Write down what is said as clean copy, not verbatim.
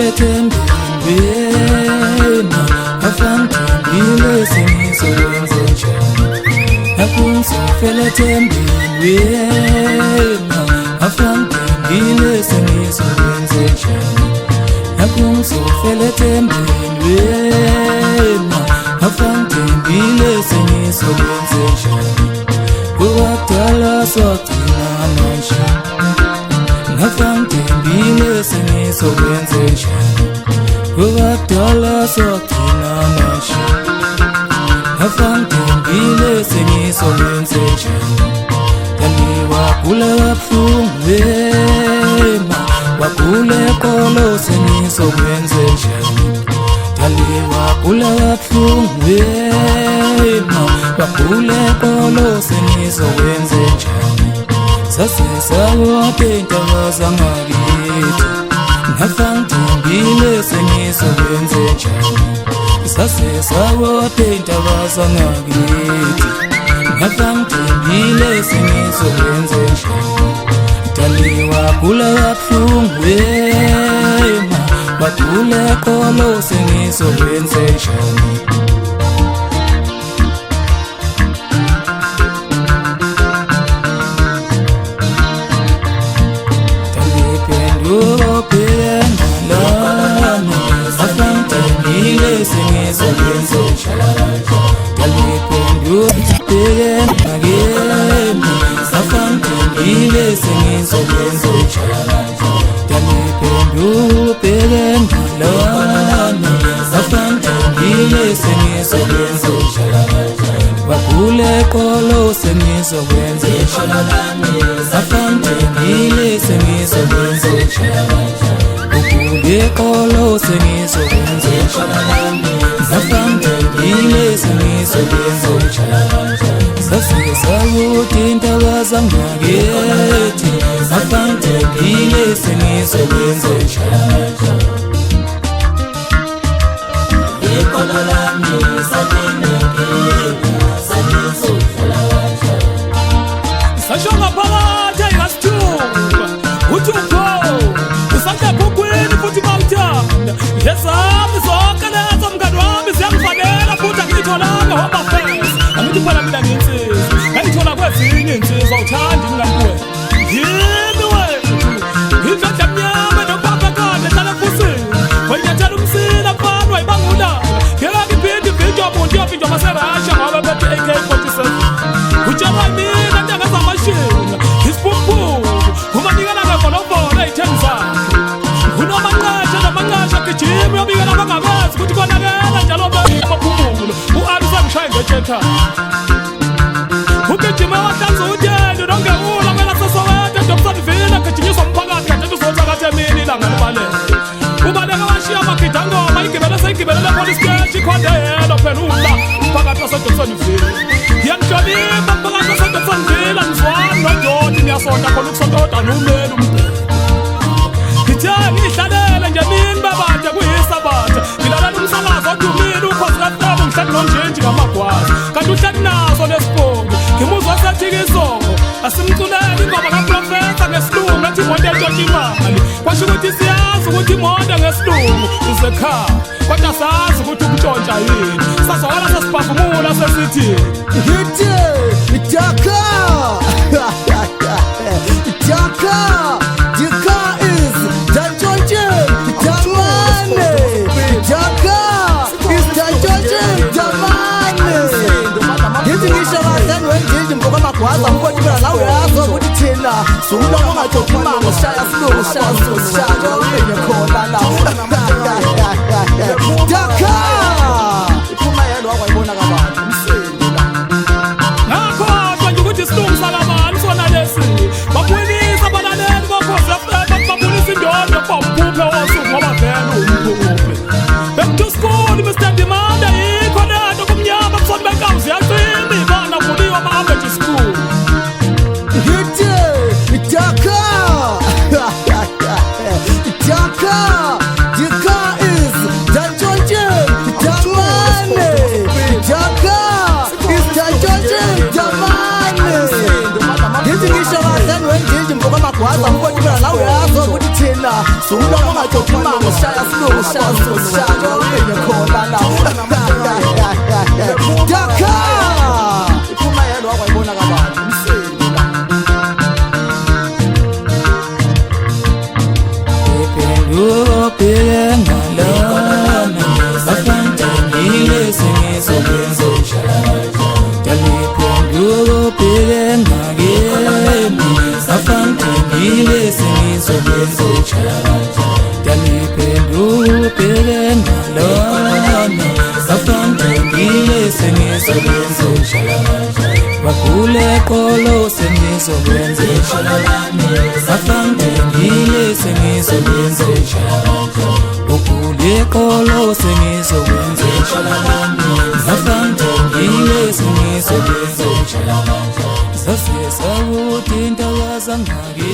sofele tembelena afangile sengizowenza njani yakho sofele tembelena afangile sengizowenza njani yakho sofele tembelena afangile sengizowenza njani wakudala sothina manje ngafangile sengizowenza njani wakudala sothina manje ngafangile sengizowenza njani yaliwa kula kabuhlungu wena wakule kolo sengizowenza njani yaliwa kula kabuhlungu wena wakule kolo sengizowenza njani sasesawaphe intaba zangakithi ngafangile sengizowenza njani sasesawaphe intaba zangakithi ngafangile sengizowenza njani daliwa kula kabuhlungu wena wakule kolo sengizowenza njani wakule kolo sengizowenza afangile sengizowenza ukule kolo sengizowenza afangile sengizowenza safike sakuthi intaba zangakithi afangile sengizowenza ikolo lami sashonga phakathi ayikasithupha uthi upho usakebhukwini futhi mawuthanda yezami zonke lezo mngani wami ziyangifanela futhi angiyitholanga homa fest angithi phela mina ngiyinsizwa ngayithola kwezinye insizwa awuthandi mngani wethu yini wethu indlela mnyama nokubambekane hlala kusini wayenyathela umsila mfana wayibangulala ngeke ngiphinde ividiyo muntu yophinda maserasha ngoba bethu AK-47 utshela mina ntanga zamashina isiphuphuphu umanikela ngevolovolo ey'theni zakhe unomanqasha namanqasha gijimi uyobikela abangakwazi ukuthi konakela njalo amaphumulo u-ali usangishaye ngetshethana ugijime wahlanza utyeni nongeula mela sesowete edoksanivile gijinyiswa umphakathi kanti uzothatha emini ilanga libalele ubaleka washiya amagidangoma igibele seyigibelele police station ikhonde yelo phela ula umphakathi wasedoksanivile yangihlonipha umphakathi wasedoksanivile anizwani nodoti niyasonda khona ukusondoda nomeli umbhele ngithe ngiyihlalele nje mini babade kuyisabatha ngilalela umsakazo odumile ukhozi kafebo ngihleli nonjinji ngamagwazi kanti uhleli naso nesibongo ngimuzwa sethikizongo asimculele ingoma kaprofesa ngesilungu ethi imoto etshontsha imali kwasho ukuthi siyazi ukuthi imoto ngesilungu usekhaya kodwa sazi ukuthi ukutshontsha yini sazwakala sesiphefumula sesithi ngithi idaka idaka dika is dantshontshe damane idaka is dantshontshe damane ngithi ngisho kahlani wenjinji mboka amagwaza mfoti phela la uyazo ukuthi thina sukuloko ungajoki imango sishaya silungu sishaya silungu sishaya ubenye khona la daka iphuma yelo wakwayibona kabantu umsebenzi la ngakhohlwa nje ukuthi isilungu sakabani sona lesi babonisa abalaleli bokhozi babonisa indoda bamphuphe wosuku ngoba vele umphuphe back to school Mr. Demand ayikho lento kumnyama kusona benkawuzi yacima ibana vuliwe ama-hambe to school ngithi idaka khona Sunguloma ngajoki mango shaya silungu shaya silungu shaya Ube khona la Daka Iphuma yelo wakwayibona kabanzi umseni la Iphenduko phile ngalona Bafantangile sengizokwenza Iphenduko phile ngakini Bafantangile sengizokwenza Iphenduko phile ngalona Bafantangile sengizokwenza Bakule kolo sengizokwenza Bafantangile sengizokwenza Bakule kolo sengizokwenza Bafantangile sengizokwenza Safisa uthinta wazangake